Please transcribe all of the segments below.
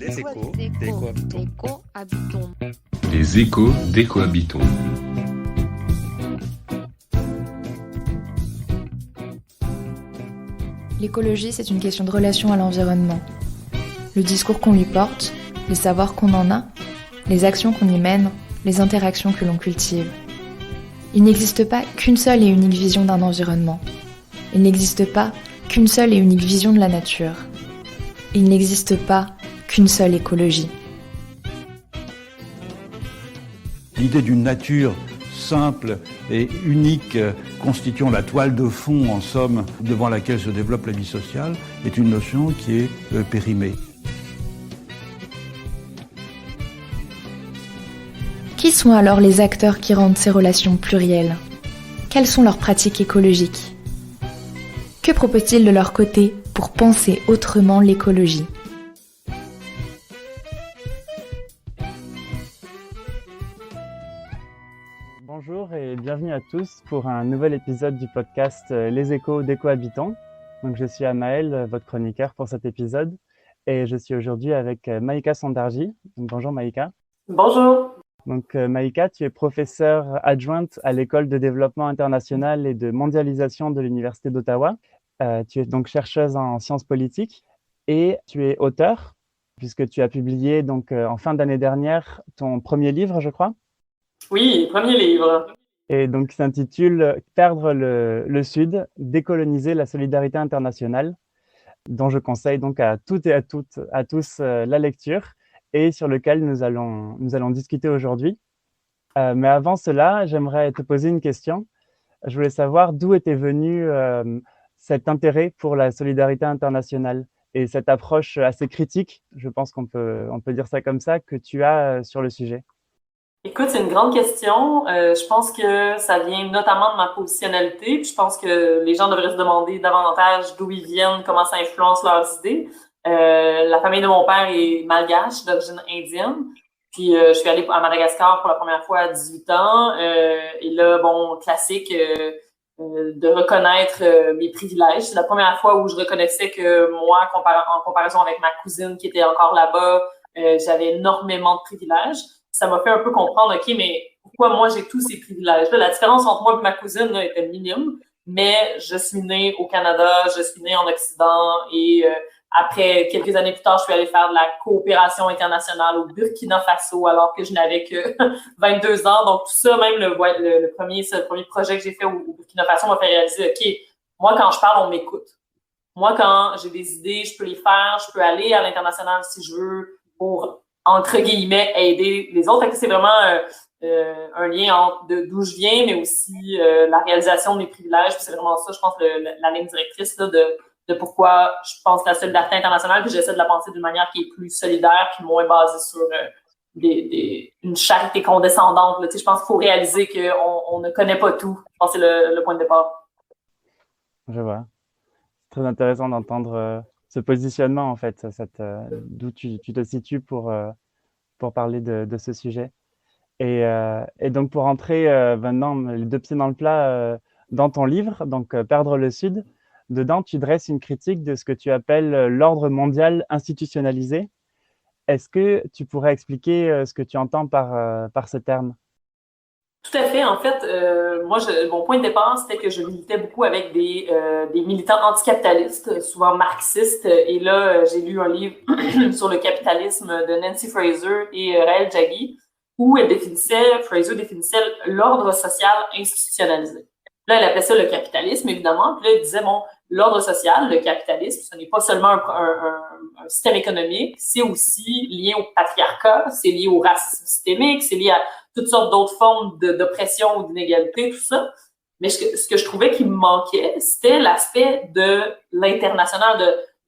Les échos d'écohabitants. Les échos d'écohabitants. L'écologie, c'est une question de relation à l'environnement. Le discours qu'on lui porte, les savoirs qu'on en a, les actions qu'on y mène, les interactions que l'on cultive. Il n'existe pas qu'une seule et unique vision d'un environnement. Il n'existe pas qu'une seule et unique vision de la nature. Il n'existe pas qu'une seule écologie. L'idée d'une nature simple et unique, constituant la toile de fond, en somme, devant laquelle se développe la vie sociale, est une notion qui est périmée. Qui sont alors les acteurs qui rendent ces relations plurielles ? Quelles sont leurs pratiques écologiques ? Que proposent-ils de leur côté pour penser autrement l'écologie ? Bonjour et bienvenue à tous pour un nouvel épisode du podcast Les échos d'écohabitants. Donc je suis Amaël, votre chroniqueur pour cet épisode, et je suis aujourd'hui avec Maïka Sandarji. Donc, bonjour Maïka. Bonjour. Donc Maïka, tu es professeure adjointe à l'École de développement international et de mondialisation de l'Université d'Ottawa. Tu es donc chercheuse en sciences politiques et tu es auteure, puisque tu as publié donc en fin d'année dernière ton premier livre, je crois. Oui, premier livre. Et donc, il s'intitule « Perdre le Sud, décoloniser la solidarité internationale », dont je conseille donc à toutes et à tous la lecture et sur lequel nous allons discuter aujourd'hui. Mais avant cela, j'aimerais te poser une question. Je voulais savoir d'où était venu cet intérêt pour la solidarité internationale et cette approche assez critique, je pense qu'on peut dire ça comme ça, que tu as sur le sujet. Écoute, c'est une grande question. Je pense que ça vient notamment de ma positionnalité. Puis je pense que les gens devraient se demander davantage d'où ils viennent, comment ça influence leurs idées. La famille de mon père est malgache, d'origine indienne. Puis je suis allée à Madagascar pour la première fois à 18 ans. Et là, bon, classique de reconnaître mes privilèges. C'est la première fois où je reconnaissais que moi, en comparaison avec ma cousine qui était encore là-bas, j'avais énormément de privilèges. Ça m'a fait un peu comprendre, OK, mais pourquoi moi j'ai tous ces privilèges-là? La différence entre moi et ma cousine là, était minime, mais je suis née au Canada, je suis née en Occident et après, quelques années plus tard, je suis allée faire de la coopération internationale au Burkina Faso alors que je n'avais que 22 ans. Donc tout ça, même le premier projet que j'ai fait au Burkina Faso m'a fait réaliser, OK, moi quand je parle, on m'écoute. Moi quand j'ai des idées, je peux les faire, je peux aller à l'international si je veux pour entre guillemets, aider les autres. C'est vraiment un lien entre d'où je viens, mais aussi la réalisation de mes privilèges. Puis c'est vraiment ça, je pense, la ligne directrice là, de pourquoi je pense la solidarité internationale, puis j'essaie de la penser d'une manière qui est plus solidaire, puis moins basée sur une charité condescendante. Là. Tu sais, je pense qu'il faut réaliser qu'on ne connaît pas tout. Je pense que c'est le point de départ. Je vois. C'est très intéressant d'entendre ce positionnement, en fait, d'où tu te situes pour parler de ce sujet. Et donc, pour entrer maintenant les deux pieds dans le plat dans ton livre, donc Perdre le Sud, dedans, tu dresses une critique de ce que tu appelles l'ordre mondial institutionnalisé. Est-ce que tu pourrais expliquer ce que tu entends par ce terme? Tout à fait. En fait, moi, mon point de départ, c'était que je militais beaucoup avec des militants anticapitalistes, souvent marxistes. Et là, j'ai lu un livre sur le capitalisme de Nancy Fraser et Raël Jaggi, où Fraser définissait l'ordre social institutionnalisé. Là, elle appelait ça le capitalisme, évidemment. Puis là, elle disait, bon, l'ordre social, le capitalisme, ce n'est pas seulement un système économique, c'est aussi lié au patriarcat, c'est lié au racisme systémique, c'est lié à toutes sortes d'autres formes d'oppression ou d'inégalité, tout ça. Mais ce que je trouvais qui me manquait, c'était l'aspect de l'international,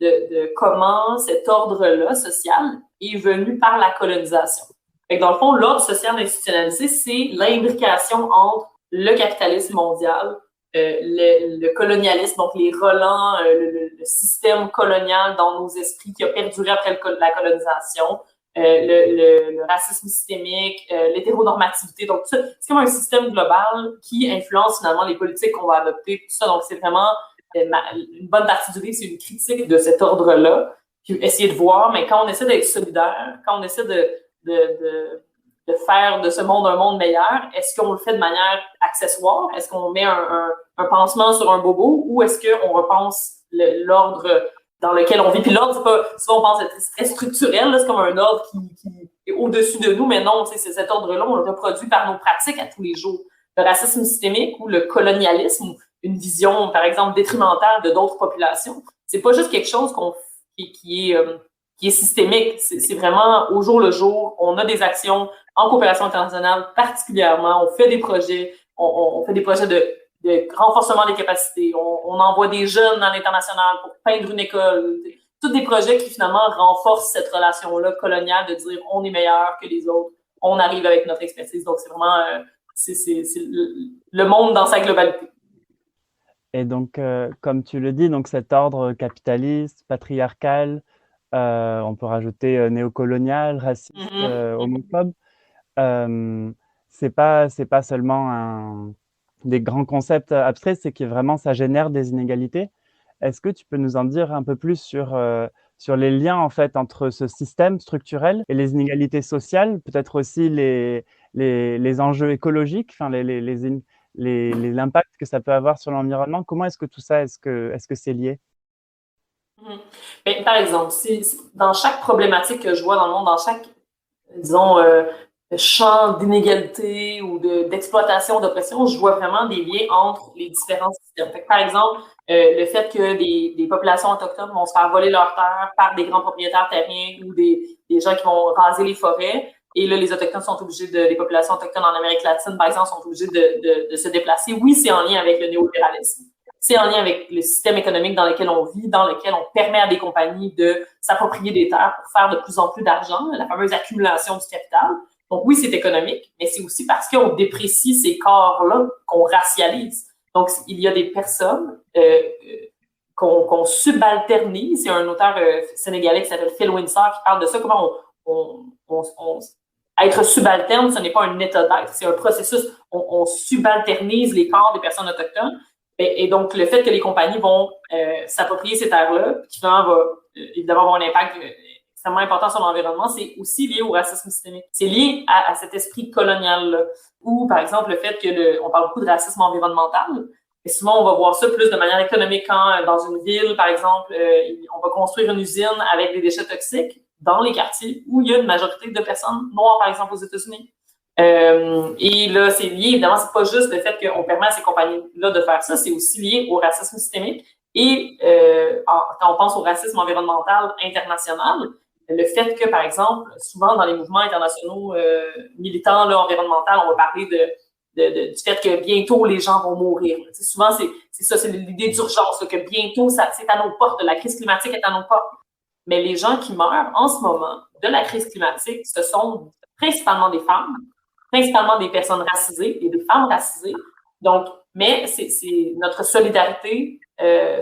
de comment cet ordre-là, social, est venu par la colonisation. Fait que dans le fond, l'ordre social institutionnalisé, c'est l'imbrication entre le capitalisme mondial, le colonialisme, donc les relents, le système colonial dans nos esprits qui a perduré après la colonisation, le racisme systémique, l'hétéronormativité. Donc, tout ça, c'est comme un système global qui influence finalement les politiques qu'on va adopter, tout ça. Donc, c'est vraiment une bonne partie du livre, c'est une critique de cet ordre-là. puis essayer de voir, mais quand on essaie d'être solidaire, quand on essaie de faire de ce monde un monde meilleur, est-ce qu'on le fait de manière accessoire? Est-ce qu'on met un pansement sur un bobo ou est-ce qu'on repense l'ordre dans lequel on vit? Puis l'ordre, c'est pas, souvent on pense que c'est très structurel, là, c'est comme un ordre qui est au-dessus de nous, mais non, c'est cet ordre-là, on le reproduit par nos pratiques à tous les jours. Le racisme systémique ou le colonialisme, une vision, par exemple, détrimentale de d'autres populations, c'est pas juste quelque chose qui est systémique. C'est vraiment au jour le jour. On a des actions en coopération internationale particulièrement. On fait des projets. On fait des projets de renforcement des capacités. On envoie des jeunes à l'international pour peindre une école. Tous des projets qui finalement renforcent cette relation-là coloniale de dire on est meilleur que les autres. On arrive avec notre expertise. Donc, c'est vraiment c'est le monde dans sa globalité. Et donc, comme tu le dis, donc cet ordre capitaliste, patriarcal, on peut rajouter néocolonial, raciste, homophobe, c'est pas seulement des grands concepts abstraits, c'est que vraiment ça génère des inégalités. Est-ce que tu peux nous en dire un peu plus sur les liens en fait entre ce système structurel et les inégalités sociales, peut-être aussi les enjeux écologiques, enfin l'impact que ça peut avoir sur l'environnement? Comment est-ce que tout ça, est-ce que c'est lié? Mais, par exemple, dans chaque problématique que je vois dans le monde, dans chaque, disons, champ d'inégalité ou d'exploitation, d'oppression, je vois vraiment des liens entre les différents systèmes. Fait que, par exemple, le fait que des populations autochtones vont se faire voler leurs terres par des grands propriétaires terriens ou des gens qui vont raser les forêts. Et là, les Autochtones sont obligés les populations autochtones en Amérique latine, par exemple, sont obligées de se déplacer. Oui, c'est en lien avec le néolibéralisme. C'est en lien avec le système économique dans lequel on vit, dans lequel on permet à des compagnies de s'approprier des terres pour faire de plus en plus d'argent, la fameuse accumulation du capital. Donc oui, c'est économique, mais c'est aussi parce qu'on déprécie ces corps-là qu'on racialise. Donc, il y a des personnes qu'on subalternise. Il y a un auteur sénégalais qui s'appelle Phil Windsor qui parle de ça, comment être subalterne, ce n'est pas un état d'être, c'est un processus. On subalternise les corps des personnes autochtones. Et donc, le fait que les compagnies vont s'approprier ces terres-là, qui va évidemment avoir un impact extrêmement important sur l'environnement, c'est aussi lié au racisme systémique. C'est lié à cet esprit colonial-là. Ou, par exemple, le fait que on parle beaucoup de racisme environnemental, mais souvent, on va voir ça plus de manière économique quand, dans une ville, par exemple, on va construire une usine avec des déchets toxiques dans les quartiers où il y a une majorité de personnes noires, par exemple, aux États-Unis. Et là, c'est lié, évidemment, c'est pas juste le fait qu'on permet à ces compagnies-là de faire ça, c'est aussi lié au racisme systémique. Et quand on pense au racisme environnemental international, le fait que, par exemple, souvent dans les mouvements internationaux militants là, environnementaux, on va parler du fait que bientôt les gens vont mourir. T'sais, souvent, c'est ça, c'est l'idée d'urgence, là, que bientôt, c'est à nos portes, la crise climatique est à nos portes. Mais les gens qui meurent en ce moment de la crise climatique, ce sont principalement des femmes, principalement des personnes racisées et des femmes racisées. Donc, mais c'est notre solidarité,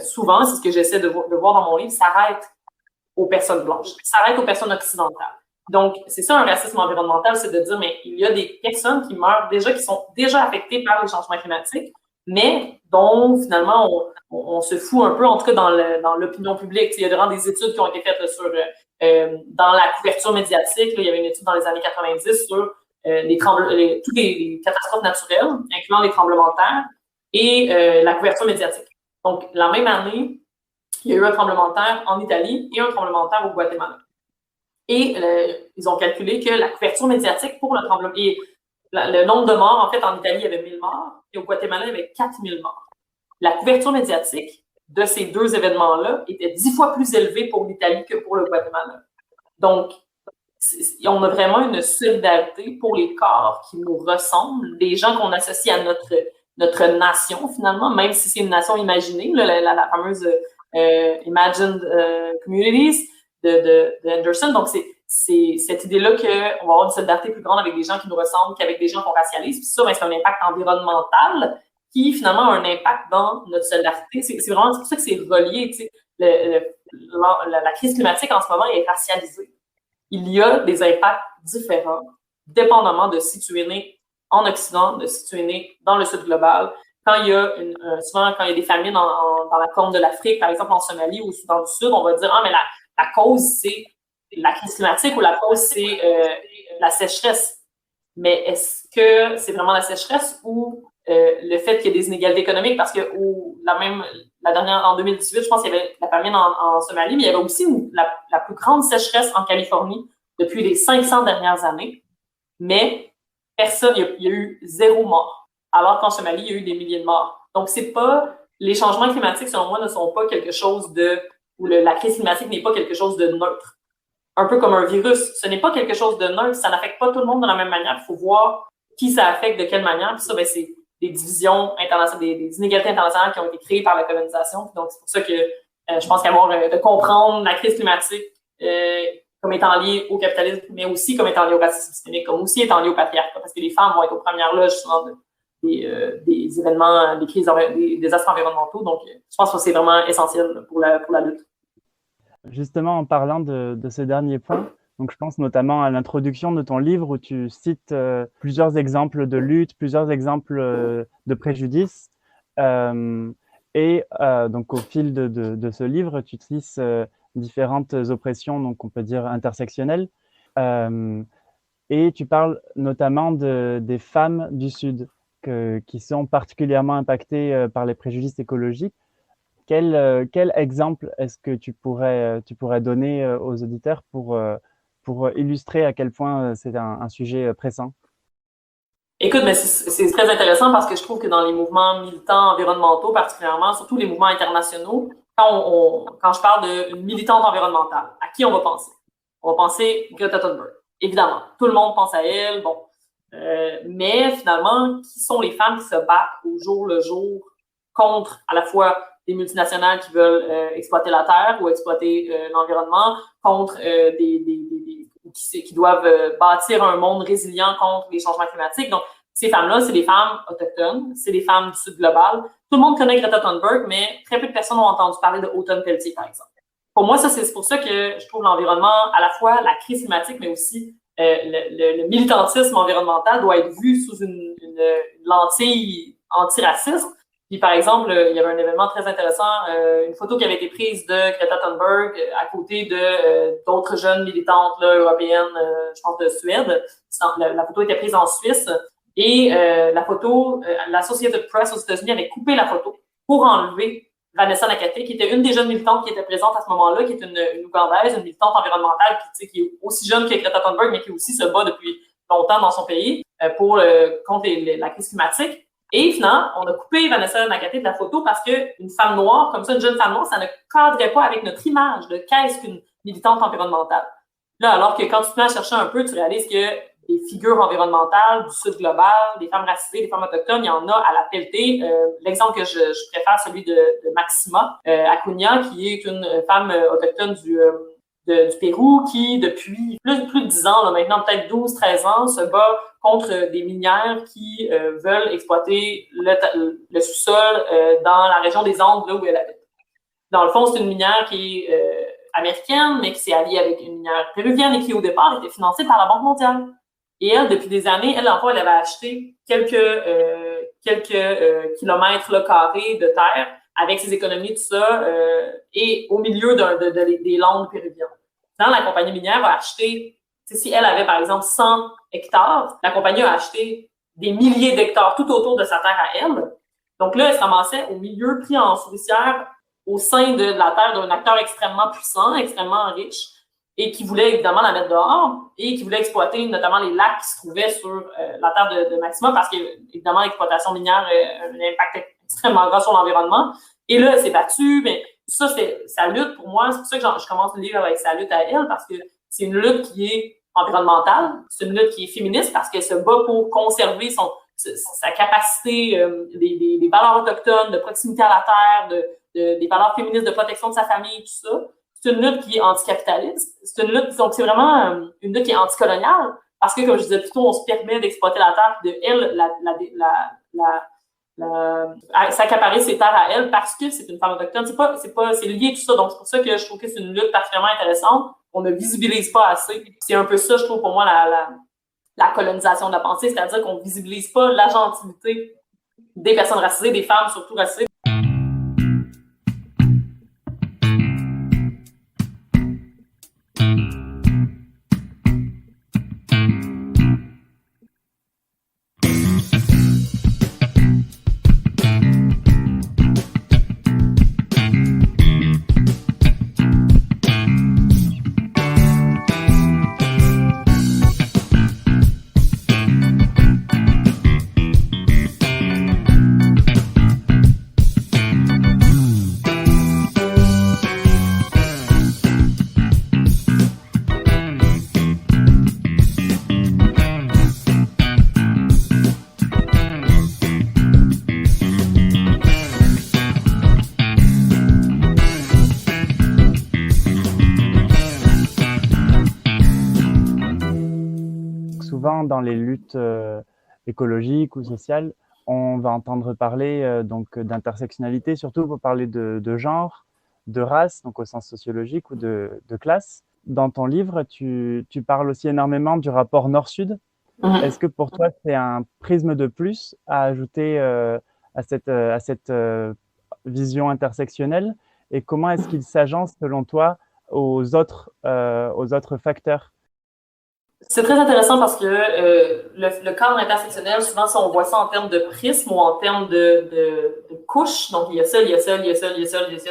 souvent, c'est ce que j'essaie de voir dans mon livre, s'arrête aux personnes blanches, s'arrête aux personnes occidentales. Donc, c'est ça un racisme environnemental, c'est de dire, mais il y a des personnes qui meurent déjà, qui sont déjà affectées par les changements climatiques, mais dont finalement on se fout un peu, en tout cas dans l'opinion publique. Il y a vraiment des études qui ont été faites là, sur dans la couverture médiatique. Là, il y avait une étude dans les années 90 sur toutes les catastrophes naturelles, incluant les tremblements de terre, et la couverture médiatique. Donc, la même année, il y a eu un tremblement de terre en Italie et un tremblement de terre au Guatemala. Et ils ont calculé que la couverture médiatique pour le tremblement... Et le nombre de morts, en fait, en Italie, il y avait 1000 morts, et au Guatemala, il y avait 4000 morts. La couverture médiatique de ces deux événements-là était 10 fois plus élevée pour l'Italie que pour le Guatemala. Donc, on a vraiment une solidarité pour les corps qui nous ressemblent, des gens qu'on associe à notre nation, finalement, même si c'est une nation imaginée, la fameuse Imagined Communities de Anderson. Donc, c'est cette idée-là qu'on va avoir une solidarité plus grande avec des gens qui nous ressemblent qu'avec des gens qu'on racialise. Puis ça, c'est un impact environnemental qui, finalement, a un impact dans notre solidarité. C'est vraiment pour ça que c'est relié. Tu sais, la crise climatique, en ce moment, est racialisée. Il y a des impacts différents, dépendamment de si tu es né en Occident, de si tu es né dans le Sud global. Quand il y a souvent, quand il y a des famines dans la corne de l'Afrique, par exemple en Somalie ou au Soudan du Sud, on va dire « Ah, mais la cause, c'est la crise climatique ou la cause, c'est la sécheresse. Mais est-ce que c'est vraiment la sécheresse ou le fait qu'il y ait des inégalités économiques? Parce que la dernière, en 2018, je pense qu'il y avait la famine en Somalie, mais il y avait aussi la plus grande sécheresse en Californie depuis les 500 dernières années. Mais personne, il y a eu 0 mort. Alors qu'en Somalie, il y a eu des milliers de morts. Donc, les changements climatiques, selon moi, ne sont pas quelque chose la crise climatique n'est pas quelque chose de neutre. Un peu comme un virus, ce n'est pas quelque chose de neutre, ça n'affecte pas tout le monde de la même manière. Il faut voir qui ça affecte, de quelle manière. Puis ça, c'est des divisions internationales, des inégalités internationales qui ont été créées par la colonisation. Donc, c'est pour ça que je pense de comprendre la crise climatique comme étant liée au capitalisme, mais aussi comme étant liée au racisme systémique, comme aussi étant liée au patriarcat, parce que les femmes vont être aux premières loges souvent des événements, des crises, des désastres environnementaux. Donc, je pense que c'est vraiment essentiel pour la lutte. Justement, en parlant de ce dernier point, donc je pense notamment à l'introduction de ton livre où tu cites plusieurs exemples de lutte, plusieurs exemples de préjudice. Donc, au fil de ce livre, tu tisses différentes oppressions, donc on peut dire intersectionnelles. Et tu parles notamment des femmes du Sud qui sont particulièrement impactées par les préjudices écologiques. Quel exemple est-ce que tu pourrais donner aux auditeurs pour illustrer à quel point c'est un sujet pressant? Écoute, mais c'est très intéressant parce que je trouve que dans les mouvements militants environnementaux, particulièrement, surtout les mouvements internationaux, quand je parle d'une militante environnementale, à qui on va penser? On va penser Greta Thunberg. Évidemment, tout le monde pense à elle, bon. Mais finalement, qui sont les femmes qui se battent au jour le jour contre à la fois des multinationales qui veulent exploiter la terre ou exploiter l'environnement, contre qui doivent bâtir un monde résilient contre les changements climatiques. Donc, ces femmes-là, c'est des femmes autochtones, c'est des femmes du Sud global. Tout le monde connaît Greta Thunberg, mais très peu de personnes ont entendu parler de Autumn Pelletier, par exemple. Pour moi, c'est pour ça que je trouve l'environnement, à la fois la crise climatique, mais aussi le militantisme environnemental doit être vu sous une lentille antiraciste. Puis, par exemple, il y avait un événement très intéressant, une photo qui avait été prise de Greta Thunberg à côté d'autres jeunes militantes là, européennes, je pense de Suède. La photo était prise en Suisse et la photo, l'Associated Press aux États-Unis avait coupé la photo pour enlever Vanessa Nakate, qui était une des jeunes militantes qui était présente à ce moment-là, qui est une Ougandaise, une militante environnementale qui est aussi jeune que Greta Thunberg, mais qui aussi se bat depuis longtemps dans son pays contre la crise climatique. Et finalement, on a coupé Vanessa Nakate de la photo parce qu'une femme noire, comme ça, une jeune femme noire, ça ne cadrait pas avec notre image de qu'est-ce qu'une militante environnementale. Là, alors que quand tu te mets à chercher un peu, tu réalises que des figures environnementales du Sud global, des femmes racisées, des femmes autochtones, il y en a à la pelletée. L'exemple que je préfère, celui de Maxima Acuña, qui est une femme autochtone du Pérou qui, depuis plus de 10 ans, là, maintenant peut-être 12-13 ans, se bat contre des minières qui veulent exploiter le sous-sol dans la région des Andes, là où elle habite. Dans le fond, c'est une minière qui est américaine, mais qui s'est alliée avec une minière péruvienne et qui, au départ, était financée par la Banque mondiale. Et elle, depuis des années, elle avait acheté quelques kilomètres là, carrés de terre avec ses économies, tout ça, et au milieu des landes péruviennes. Dans la compagnie minière a acheté, si elle avait, par exemple, 100 hectares, la compagnie a acheté des milliers d'hectares tout autour de sa terre à elle. Donc là, elle se ramassait au milieu, pris en souricière, au sein de la terre d'un acteur extrêmement puissant, extrêmement riche, et qui voulait évidemment la mettre dehors, et qui voulait exploiter notamment les lacs qui se trouvaient sur la terre de Maxima, parce que, évidemment, l'exploitation minière a un impact extrêmement grand sur l'environnement. Et là, elle s'est battue, mais ça, c'est sa lutte pour moi. C'est pour ça que je commence le livre avec sa lutte à elle, parce que c'est une lutte qui est environnementale, c'est une lutte qui est féministe, parce qu'elle se bat pour conserver sa capacité des valeurs autochtones, de proximité à la terre, des valeurs féministes de protection de sa famille, tout ça. C'est une lutte qui est anticapitaliste. C'est une lutte, donc c'est vraiment une lutte qui est anticoloniale, parce que, comme je disais plus tôt, on se permet d'exploiter la terre, de elle, s'accaparer ses terres à elle parce que c'est une femme autochtone. C'est lié tout ça. Donc, c'est pour ça que je trouve que c'est une lutte particulièrement intéressante. On ne visibilise pas assez. C'est un peu ça, je trouve, pour moi, la colonisation de la pensée, c'est-à-dire qu'on ne visibilise pas l'agentivité des personnes racisées, des femmes surtout racisées. souvent dans les luttes écologiques ou sociales, on va entendre parler donc d'intersectionnalité, surtout pour parler de genre, de race, donc au sens sociologique, ou de classe. Dans ton livre, tu parles aussi énormément du rapport nord-sud. Est-ce que pour toi, c'est un prisme de plus à ajouter à cette vision intersectionnelle? Et comment est-ce qu'il s'agence, selon toi, aux autres facteurs? C'est très intéressant parce que le cadre intersectionnel, souvent, si on voit ça en termes de prisme ou en termes de couches, donc il y a ça, il y a ça, il y a ça, il y a ça, il y a ça.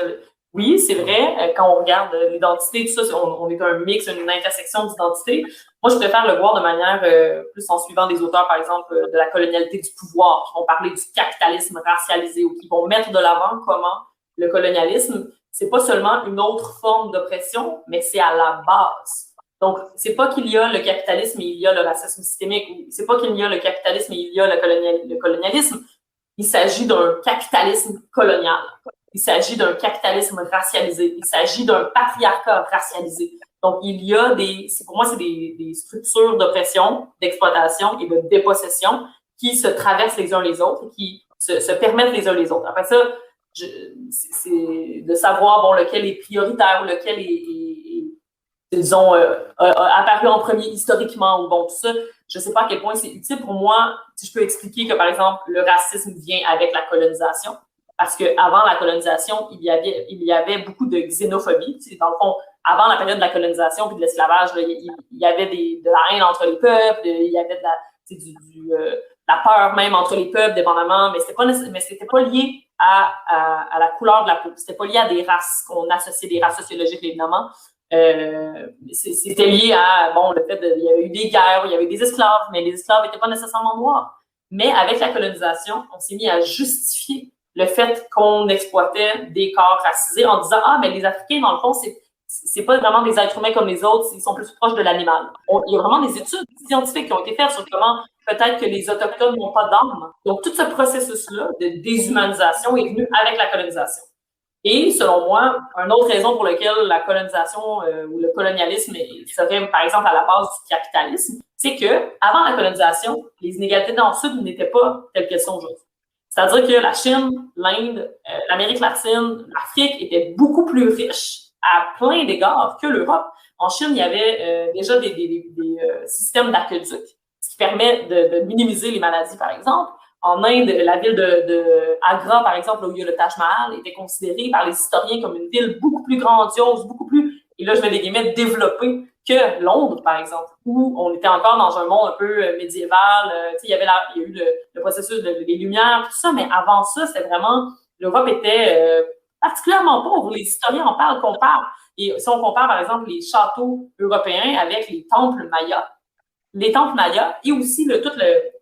Oui, c'est vrai, quand on regarde l'identité, tout ça, on est un mix, une intersection d'identité. Moi, je préfère le voir de manière plus en suivant des auteurs, par exemple, de la colonialité du pouvoir, qui vont parler du capitalisme racialisé ou qui vont mettre de l'avant comment le colonialisme, c'est pas seulement une autre forme d'oppression, mais c'est à la base. Donc, c'est pas qu'il y a le capitalisme et il y a le racisme systémique, ou c'est pas qu'il y a le capitalisme et il y a le colonialisme. Il s'agit d'un capitalisme colonial. Il s'agit d'un capitalisme racialisé. Il s'agit d'un patriarcat racialisé. Donc, il y a pour moi, c'est des structures d'oppression, d'exploitation et de dépossession qui se traversent les uns les autres et qui se permettent les uns les autres. Après ça, c'est de savoir, bon, lequel est prioritaire ou lequel disons, apparu en premier historiquement ou bon, tout ça. Je sais pas à quel point c'est utile pour moi si je peux expliquer que, par exemple, le racisme vient avec la colonisation. Parce que avant la colonisation, il y avait beaucoup de xénophobie. Dans le fond, avant la période de la colonisation puis de l'esclavage, il y avait de la haine entre les peuples, il y avait de la peur même entre les peuples, dépendamment, mais c'était pas lié à la couleur de la peau. C'était pas lié à des races qu'on associait, des races sociologiques, évidemment. C'était lié à, bon, le fait il y avait eu des guerres, il y avait des esclaves, mais les esclaves n'étaient pas nécessairement noirs. Mais avec la colonisation, on s'est mis à justifier le fait qu'on exploitait des corps racisés en disant, ah, mais les Africains, dans le fond, c'est pas vraiment des êtres humains comme les autres, ils sont plus proches de l'animal. Il y a vraiment des études scientifiques qui ont été faites sur comment peut-être que les Autochtones n'ont pas d'âme. Donc, tout ce processus-là de déshumanisation est venu avec la colonisation. Et selon moi, une autre raison pour laquelle la colonisation ou le colonialisme serait, par exemple, à la base du capitalisme, c'est que avant la colonisation, les inégalités dans le Sud n'étaient pas telles qu'elles sont aujourd'hui. C'est-à-dire que la Chine, l'Inde, l'Amérique latine, l'Afrique étaient beaucoup plus riches à plein d'égards que l'Europe. En Chine, il y avait déjà des systèmes d'aqueduc, ce qui permet de minimiser les maladies, par exemple. En Inde, la ville de Agra, par exemple, où il y a le Taj Mahal, était considérée par les historiens comme une ville beaucoup plus grandiose, beaucoup plus, et là je mets des guillemets, développée que Londres, par exemple, où on était encore dans un monde un peu médiéval. Il y a eu le processus des Lumières, tout ça, mais avant ça, c'était vraiment, l'Europe était particulièrement pauvre. Les historiens en parlent, comparent. Et si on compare, par exemple, les châteaux européens avec les temples mayas, et aussi tout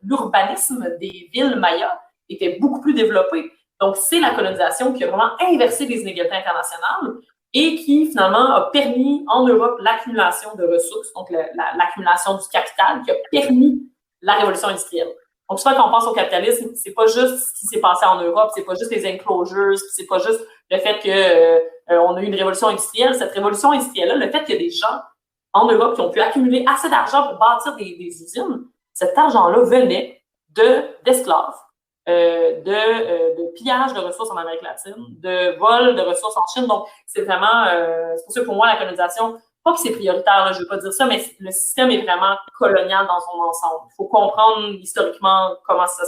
l'urbanisme des villes mayas était beaucoup plus développé. Donc, c'est la colonisation qui a vraiment inversé les inégalités internationales et qui, finalement, a permis en Europe l'accumulation de ressources, donc l'accumulation du capital, qui a permis la révolution industrielle. Donc, souvent, quand on pense au capitalisme, c'est pas juste ce qui s'est passé en Europe, c'est pas juste les enclosures, c'est pas juste le fait qu'on a eu une révolution industrielle. Cette révolution industrielle-là, le fait qu'il y a des gens en Europe qui ont pu accumuler assez d'argent pour bâtir des usines, cet argent-là venait d'esclaves, de pillage de ressources en Amérique latine, de vol de ressources en Chine. Donc, c'est vraiment, c'est pour ça que pour moi, la colonisation, pas que c'est prioritaire, là, je veux pas dire ça, mais le système est vraiment colonial dans son ensemble. Il faut comprendre historiquement comment ça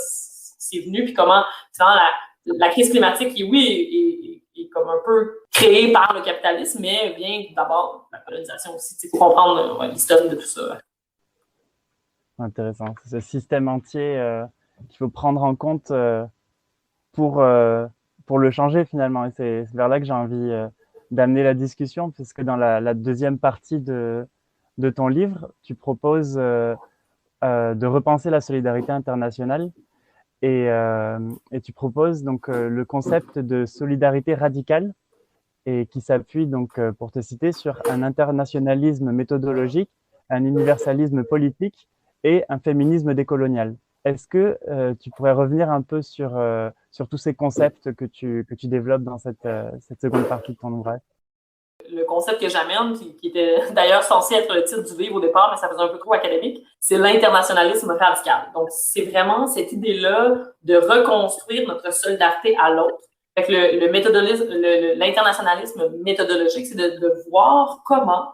c'est venu, puis comment, finalement, la crise climatique, est comme un peu créée par le capitalisme, mais vient d'abord de la colonisation aussi. Il faut comprendre l'histoire de tout ça. Intéressant. C'est ce système entier qu'il faut prendre en compte pour le changer finalement. Et c'est vers là que j'ai envie d'amener la discussion, parce que dans la deuxième partie de ton livre, tu proposes de repenser la solidarité internationale et tu proposes donc le concept de solidarité radicale et qui s'appuie donc, pour te citer, sur un internationalisme méthodologique, un universalisme politique et un féminisme décolonial. Est-ce que tu pourrais revenir un peu sur tous ces concepts que tu développes dans cette seconde partie de ton ouvrage? le concept que j'amène, qui était d'ailleurs censé être le titre du livre au départ, mais ça faisait un peu trop académique, c'est l'internationalisme radical. Donc, c'est vraiment cette idée-là de reconstruire notre solidarité à l'autre. Fait que l'internationalisme méthodologique, c'est de voir comment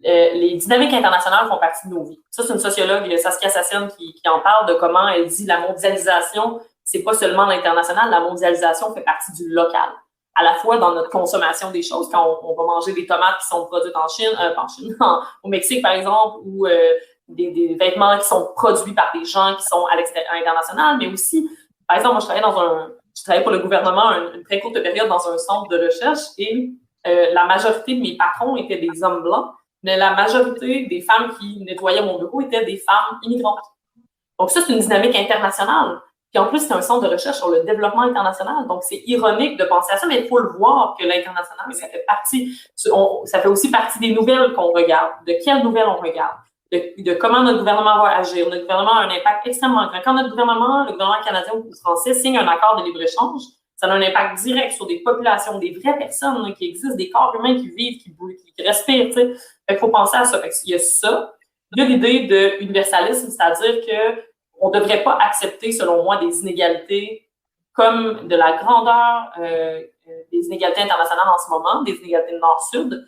les dynamiques internationales font partie de nos vies. Ça, c'est une sociologue, Saskia Sassen, qui en parle de comment elle dit la mondialisation, c'est pas seulement l'international, la mondialisation fait partie du local. À la fois dans notre consommation des choses, quand on va manger des tomates qui sont produites en Chine, au Mexique, par exemple, ou des vêtements qui sont produits par des gens qui sont à l'international, mais aussi, par exemple, moi, je travaillais pour le gouvernement une très courte période dans un centre de recherche et la majorité de mes patrons étaient des hommes blancs, mais la majorité des femmes qui nettoyaient mon bureau étaient des femmes immigrantes. Donc ça, c'est une dynamique internationale. Puis en plus, c'est un centre de recherche sur le développement international. Donc, c'est ironique de penser à ça, mais il faut le voir que l'international, ça fait aussi partie des nouvelles qu'on regarde. De quelles nouvelles on regarde? De comment notre gouvernement va agir. Notre gouvernement a un impact extrêmement grand. Quand le gouvernement canadien ou français signe un accord de libre-échange, ça a un impact direct sur des populations, des vraies personnes qui existent, des corps humains qui vivent, qui respirent. Tu sais. Fait qu'il faut penser à ça. Fait qu'il y a ça. Il y a l'idée de universalisme, c'est-à-dire que on ne devrait pas accepter, selon moi, des inégalités comme de la grandeur des inégalités internationales en ce moment, des inégalités nord-sud,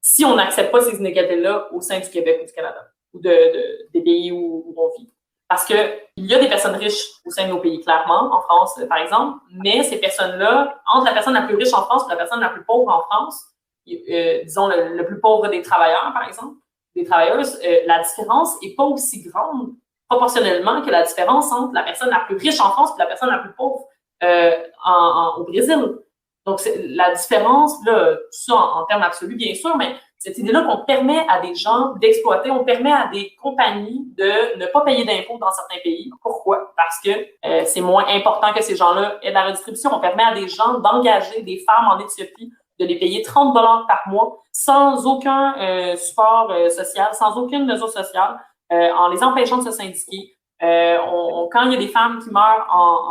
si on n'accepte pas ces inégalités-là au sein du Québec ou du Canada, ou des pays où on vit. Parce qu'il y a des personnes riches au sein de nos pays, clairement, en France, par exemple, mais ces personnes-là, entre la personne la plus riche en France et la personne la plus pauvre en France, disons le plus pauvre des travailleurs, par exemple, des travailleuses, la différence n'est pas aussi grande proportionnellement que la différence entre la personne la plus riche en France et la personne la plus pauvre au Brésil. Donc, la différence, là, tout ça en termes absolus, bien sûr, mais cette idée-là qu'on permet à des gens d'exploiter, on permet à des compagnies de ne pas payer d'impôts dans certains pays. Pourquoi? Parce que c'est moins important que ces gens-là aient de la redistribution. On permet à des gens d'engager des femmes en Éthiopie, de les payer 30 $ par mois sans aucun support social, sans aucune mesure sociale, en les empêchant de se syndiquer. Quand il y a des femmes qui meurent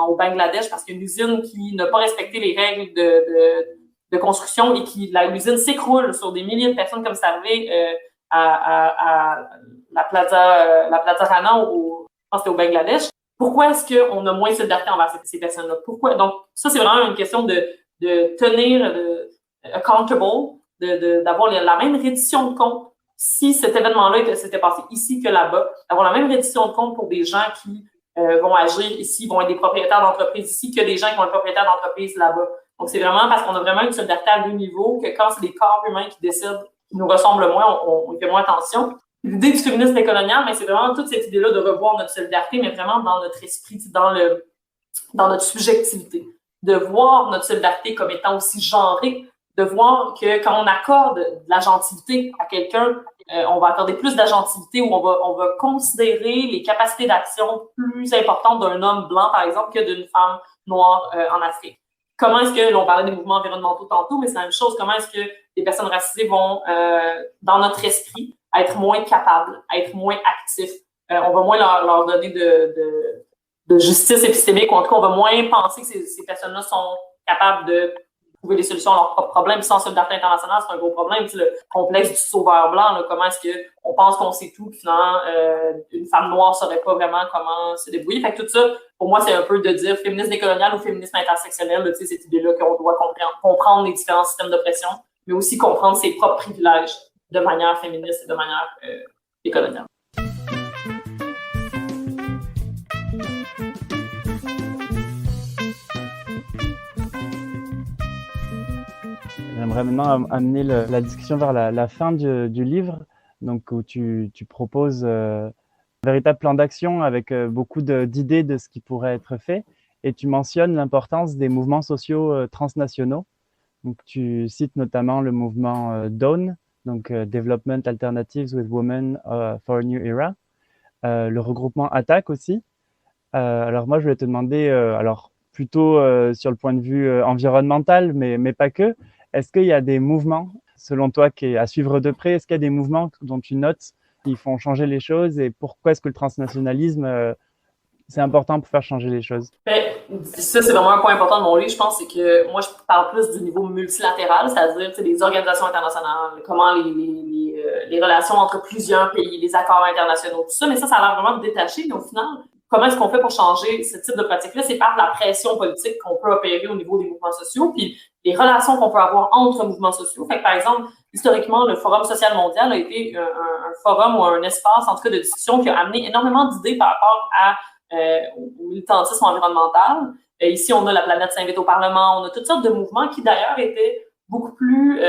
au Bangladesh parce qu'il y a une usine qui n'a pas respecté les règles de construction et l'usine s'écroule sur des milliers de personnes comme ça arrivé à la Plaza Rana, je pense que c'était au Bangladesh. Pourquoi est-ce qu'on a moins de solidarité envers ces personnes-là? Pourquoi? Donc, ça, c'est vraiment une question de tenir accountable, d'avoir la même reddition de compte. Si cet événement-là s'était passé ici que là-bas, d'avoir la même reddition de compte pour des gens qui vont agir ici, vont être des propriétaires d'entreprises ici, que des gens qui vont être propriétaires d'entreprises là-bas. Donc, c'est vraiment parce qu'on a vraiment une solidarité à deux niveaux que quand c'est des corps humains qui décident, qui nous ressemblent moins, on fait moins attention. L'idée du féminisme décolonial, mais c'est vraiment toute cette idée-là de revoir notre solidarité, mais vraiment dans notre esprit, dans notre subjectivité. De voir notre solidarité comme étant aussi genrée, de voir que quand on accorde de la gentilité à quelqu'un, on va accorder plus d'agentilité ou on va considérer les capacités d'action plus importantes d'un homme blanc, par exemple, que d'une femme noire en Afrique. Comment est-ce que, l'on parlait des mouvements environnementaux tantôt, mais c'est la même chose, comment est-ce que les personnes racisées vont, dans notre esprit, être moins capables, être moins actifs. On va moins leur donner de justice épistémique, ou en tout cas, on va moins penser que ces personnes-là sont capables de trouver des solutions à leurs propres problèmes. Sans solidarité internationale, c'est un gros problème. C'est le complexe du sauveur blanc. Là, comment est-ce qu'on pense qu'on sait tout, puis finalement, une femme noire ne saurait pas vraiment comment se débrouiller. Fait que tout ça, pour moi, c'est un peu de dire féminisme décolonial ou féminisme intersectionnel, là, cette idée-là qu'on doit comprendre les différents systèmes d'oppression, mais aussi comprendre ses propres privilèges de manière féministe et de manière décoloniale. J'aimerais maintenant amener la discussion vers la fin du livre, donc où tu proposes un véritable plan d'action avec beaucoup d'idées de ce qui pourrait être fait, et tu mentionnes l'importance des mouvements sociaux transnationaux. Donc, tu cites notamment le mouvement DAWN, donc Development Alternatives with Women for a New Era, le regroupement ATTAC aussi. Alors moi, je voulais te demander, alors plutôt sur le point de vue environnemental, mais pas que. Est-ce qu'il y a des mouvements, selon toi, qui est à suivre de près? Est-ce qu'il y a des mouvements dont tu notes qui font changer les choses? Et pourquoi est-ce que le transnationalisme c'est important pour faire changer les choses? Ben, ça, c'est vraiment un point important de mon livre, je pense, c'est que moi, je parle plus du niveau multilatéral, c'est-à-dire les organisations internationales, comment les relations entre plusieurs pays, les accords internationaux, tout ça, mais ça a l'air vraiment détaché. Mais au final, comment est-ce qu'on fait pour changer ce type de pratique-là? C'est par la pression politique qu'on peut opérer au niveau des mouvements sociaux, puis les relations qu'on peut avoir entre mouvements sociaux. Fait que, par exemple, historiquement, le Forum social mondial a été un forum ou un espace, en tout cas, de discussion qui a amené énormément d'idées par rapport au militantisme environnemental. Ici, on a La planète s'invite au Parlement, on a toutes sortes de mouvements qui, d'ailleurs, étaient beaucoup plus,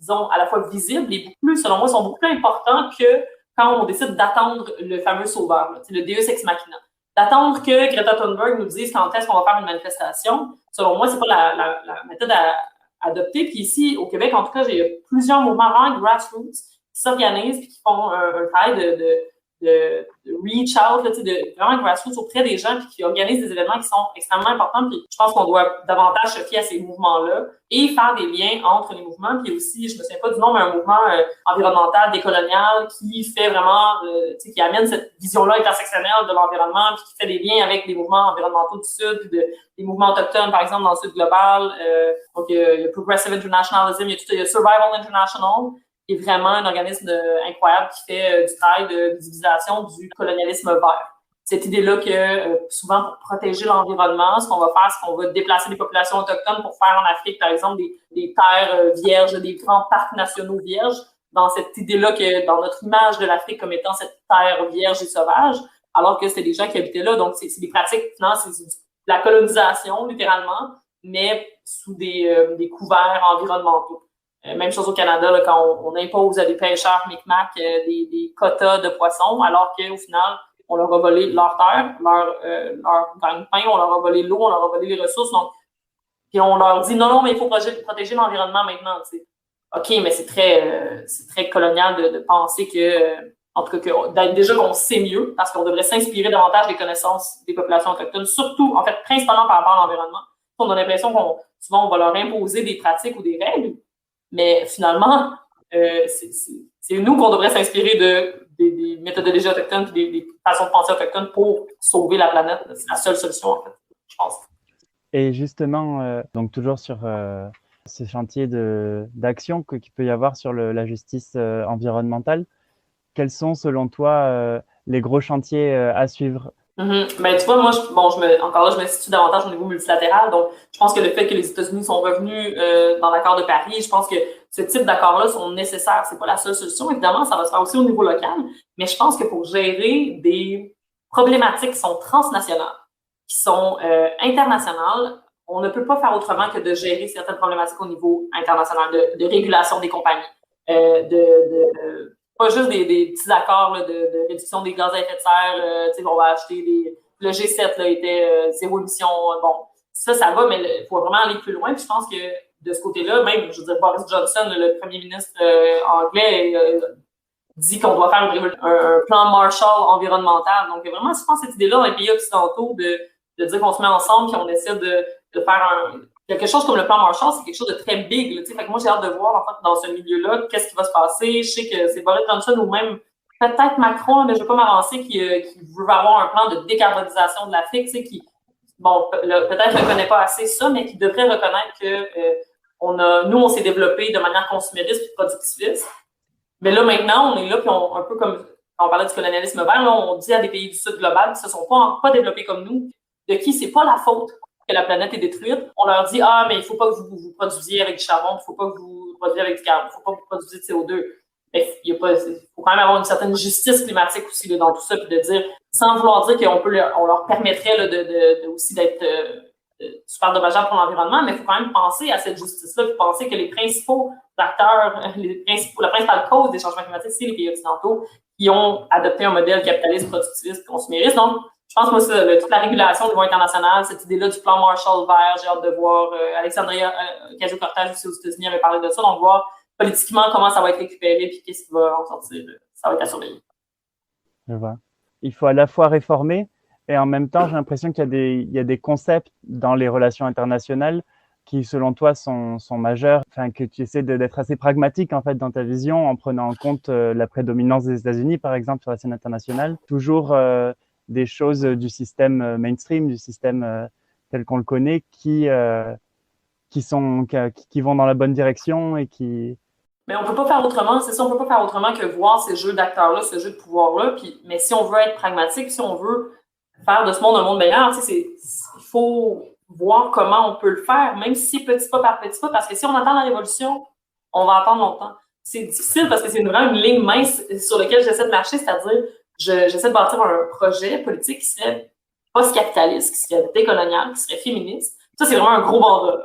disons, à la fois visibles et beaucoup plus, selon moi, sont beaucoup plus importants que quand on décide d'attendre le fameux sauveur, là, le Deus ex machina. D'attendre que Greta Thunberg nous dise quand est-ce qu'on va faire une manifestation, selon moi, c'est pas la méthode à adopter. Puis ici, au Québec, en tout cas, j'ai plusieurs mouvements vraiment grassroots qui s'organisent et qui font un travail de reach out, là, de vraiment grassroots auprès des gens, puis qui organisent des événements qui sont extrêmement importants. Puis je pense qu'on doit davantage se fier à ces mouvements-là et faire des liens entre les mouvements. Puis aussi, je me souviens pas du nom, mais un mouvement environnemental, décolonial, qui fait vraiment, qui amène cette vision-là intersectionnelle de l'environnement, puis qui fait des liens avec des mouvements environnementaux du Sud, puis des mouvements autochtones, par exemple, dans le Sud global. Donc, il y a Progressive Internationalism, il y a Survival International, qui est vraiment un organisme incroyable qui fait du travail de visibilisation du colonialisme vert. Cette idée-là que souvent, pour protéger l'environnement, ce qu'on va faire, c'est qu'on va déplacer des populations autochtones pour faire en Afrique, par exemple, des terres vierges, des grands parcs nationaux vierges, dans cette idée-là que dans notre image de l'Afrique comme étant cette terre vierge et sauvage, alors que c'était des gens qui habitaient là. Donc, c'est des pratiques, finalement, c'est de la colonisation, littéralement, mais sous des couverts environnementaux. Même chose au Canada, là, quand on impose à des pêcheurs Micmac des quotas de poissons, alors qu'au final, on leur a volé leur terre, leur gagne-pain, on leur a volé l'eau, on leur a volé les ressources. Donc, puis on leur dit non, mais il faut protéger l'environnement maintenant. T'sais. OK, mais c'est très colonial de penser que, en tout cas, déjà qu'on sait mieux, parce qu'on devrait s'inspirer davantage des connaissances des populations autochtones, surtout, en fait, principalement par rapport à l'environnement. On a l'impression souvent, on va leur imposer des pratiques ou des règles. Mais finalement, c'est nous qu'on devrait s'inspirer des méthodologies autochtones et des façons de penser autochtones pour sauver la planète. C'est la seule solution, en fait, je pense. Et justement, donc toujours sur ce chantier d'action qu'il peut y avoir sur la justice environnementale, quels sont, selon toi, les gros chantiers à suivre? Ben, tu vois, moi, encore là, je me situe davantage au niveau multilatéral. Donc, je pense que le fait que les États-Unis sont revenus dans l'accord de Paris, je pense que ce type d'accords-là sont nécessaires. C'est pas la seule solution. Évidemment, ça va se faire aussi au niveau local. Mais je pense que pour gérer des problématiques qui sont transnationales, qui sont internationales, on ne peut pas faire autrement que de gérer certaines problématiques au niveau international, de régulation des compagnies, pas juste des petits accords là, de réduction des gaz à effet de serre. On va acheter le G7 là, était zéro émission. Bon, ça va, mais il faut vraiment aller plus loin. Puis je pense que de ce côté-là, même, je veux dire, Boris Johnson, le premier ministre anglais, dit qu'on doit faire un plan Marshall environnemental. Donc, vraiment, je pense cette idée-là dans les pays occidentaux de dire qu'on se met ensemble et on essaie de faire quelque chose comme le plan Marshall, c'est quelque chose de très big. Là, fait que moi, j'ai hâte de voir, en fait, dans ce milieu-là, qu'est-ce qui va se passer. Je sais que c'est Boris Johnson ou même peut-être Macron, mais je ne vais pas m'avancer, qui veut avoir un plan de décarbonisation de l'Afrique, qui, peut-être ne connaît pas assez ça, mais qui devrait reconnaître que nous, on s'est développé de manière consumériste et productiviste. Mais là, maintenant, on est là, puis un peu comme quand on parlait du colonialisme vert, là, on dit à des pays du Sud global qui ne se sont pas développés comme nous, de qui c'est pas la faute que la planète est détruite. On leur dit, mais il ne faut pas que vous produisiez avec du charbon, il ne faut pas que vous produisiez avec du carbone, il ne faut pas que vous produisiez de CO2. Mais il faut quand même avoir une certaine justice climatique aussi là, dans tout ça, puis de dire, sans vouloir dire on leur permettrait là, aussi d'être super dommageable pour l'environnement, mais il faut quand même penser à cette justice-là, puis penser que les principaux acteurs, la principale cause des changements climatiques, c'est les pays occidentaux qui ont adopté un modèle capitaliste, productiviste, consumériste. Donc, je pense, moi, toute la régulation au niveau international, cette idée-là du plan Marshall vert, j'ai hâte de voir. Alexandria Ocasio-Cortez aussi aux États-Unis avait parlé de ça, donc voir politiquement comment ça va être récupéré puis qu'est-ce qui va en sortir. Ça va être à surveiller. Je vois. Il faut à la fois réformer et en même temps, j'ai l'impression qu'il y a des concepts dans les relations internationales qui, selon toi, sont majeurs, enfin, que tu essaies d'être assez pragmatique en fait dans ta vision en prenant en compte la prédominance des États-Unis, par exemple, sur la scène internationale. Toujours des choses du système mainstream, du système tel qu'on le connaît, qui vont dans la bonne direction et qui... Mais on peut pas faire autrement, c'est ça, on peut pas faire autrement que voir ces jeux d'acteurs-là, ce jeu de pouvoir-là. Mais si on veut être pragmatique, si on veut faire de ce monde un monde meilleur, il faut voir comment on peut le faire, même si c'est petit pas par petit pas, parce que si on attend la révolution, on va attendre longtemps. C'est difficile parce que c'est vraiment une ligne mince sur laquelle j'essaie de marcher, c'est-à-dire j'essaie de bâtir un projet politique qui serait post-capitaliste, qui serait décolonial, qui serait féministe. Ça, c'est vraiment un gros mandat.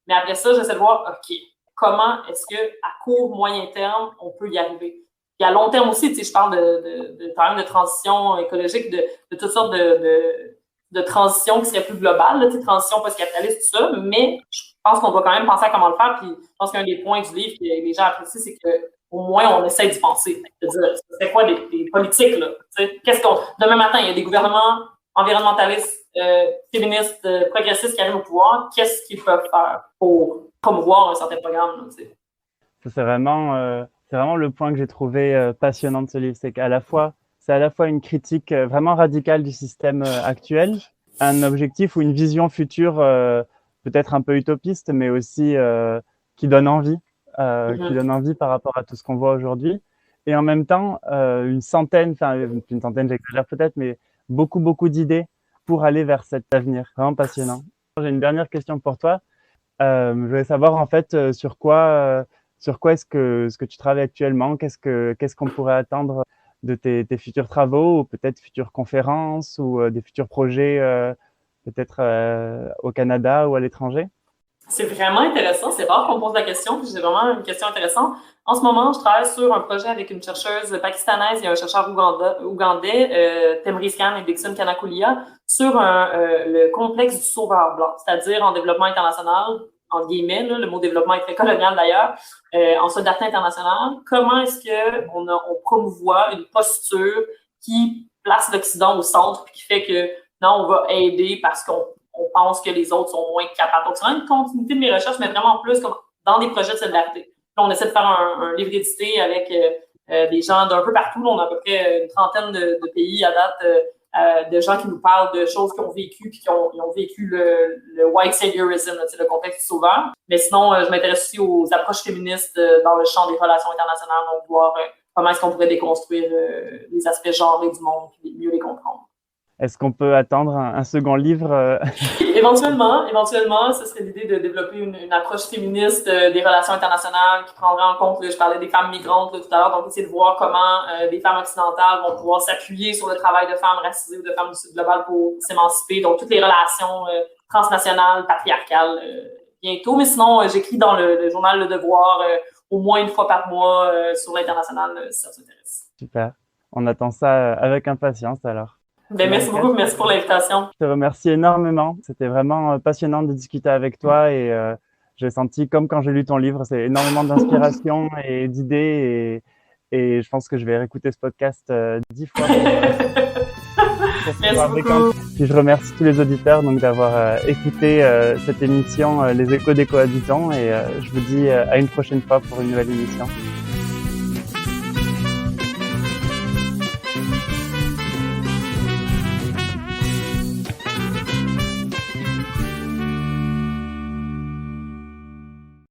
Mais après ça, j'essaie de voir, OK, comment est-ce qu'à court, moyen terme, on peut y arriver? Et à long terme aussi, je parle quand même de transition écologique, de toutes sortes de transitions qui seraient plus globales, là, transition post-capitaliste, tout ça, mais je pense qu'on doit quand même penser à comment le faire, puis je pense qu'un des points du livre que les gens apprécient, c'est qu'au moins, on essaie d'y penser. C'est-à-dire, c'est quoi des politiques, là? Demain matin, il y a des gouvernements environnementalistes, féministes, progressistes qui arrivent au pouvoir, qu'est-ce qu'ils peuvent faire pour promouvoir un certain programme, là, Ça, c'est vraiment le point que j'ai trouvé passionnant de ce livre, c'est à la fois une critique vraiment radicale du système actuel, un objectif ou une vision future peut-être un peu utopiste, mais aussi qui donne envie par rapport à tout ce qu'on voit aujourd'hui. Et en même temps, une centaine, j'exagère peut-être, mais beaucoup d'idées pour aller vers cet avenir. Vraiment passionnant. J'ai une dernière question pour toi. Je voulais savoir en fait sur quoi est-ce que tu travailles actuellement, qu'est-ce qu'on pourrait attendre de tes futurs travaux ou peut-être futures conférences ou des futurs projets peut-être au Canada ou à l'étranger? C'est vraiment intéressant. C'est rare qu'on me pose la question, puis j'ai vraiment une question intéressante. En ce moment, je travaille sur un projet avec une chercheuse pakistanaise et un chercheur ougandais, Temris Khan et Dixon Kanakulia, sur le complexe du sauveur blanc, c'est-à-dire en développement international, entre guillemets, là, le mot développement est très colonial d'ailleurs, en solidarité internationale. Comment est-ce qu'on promouvoit une posture qui place l'Occident au centre, puis qui fait que non, on va aider parce qu'on pense que les autres sont moins capables. Donc, c'est vraiment une continuité de mes recherches, mais vraiment plus comme dans des projets de solidarité. Là, on essaie de faire un livre édité avec des gens d'un peu partout. Là, on a à peu près une trentaine de pays à date, de gens qui nous parlent de choses qu'ils ont vécues, puis qui ont vécu le white saviorism, là, le contexte du sauveur. Mais sinon, je m'intéresse aussi aux approches féministes dans le champ des relations internationales, donc voir comment est-ce qu'on pourrait déconstruire les aspects genrés du monde, puis mieux les comprendre. Est-ce qu'on peut attendre un second livre? Éventuellement, ce serait l'idée de développer une approche féministe des relations internationales qui prendrait en compte, là, je parlais des femmes migrantes là, tout à l'heure, donc essayer de voir comment des femmes occidentales vont pouvoir s'appuyer sur le travail de femmes racisées ou de femmes du Sud global pour s'émanciper, donc toutes les relations transnationales, patriarcales bientôt. Mais sinon, j'écris dans le journal Le Devoir au moins une fois par mois sur l'international, si ça t'intéresse. Super, on attend ça avec impatience alors. Merci beaucoup, merci pour l'invitation. Je te remercie énormément. C'était vraiment passionnant de discuter avec toi et j'ai senti, comme quand j'ai lu ton livre, c'est énormément d'inspiration et d'idées et je pense que je vais réécouter ce podcast 10 fois. Merci beaucoup. Puis je remercie tous les auditeurs donc d'avoir écouté cette émission Les Échos des Cohabitants et je vous dis à une prochaine fois pour une nouvelle émission.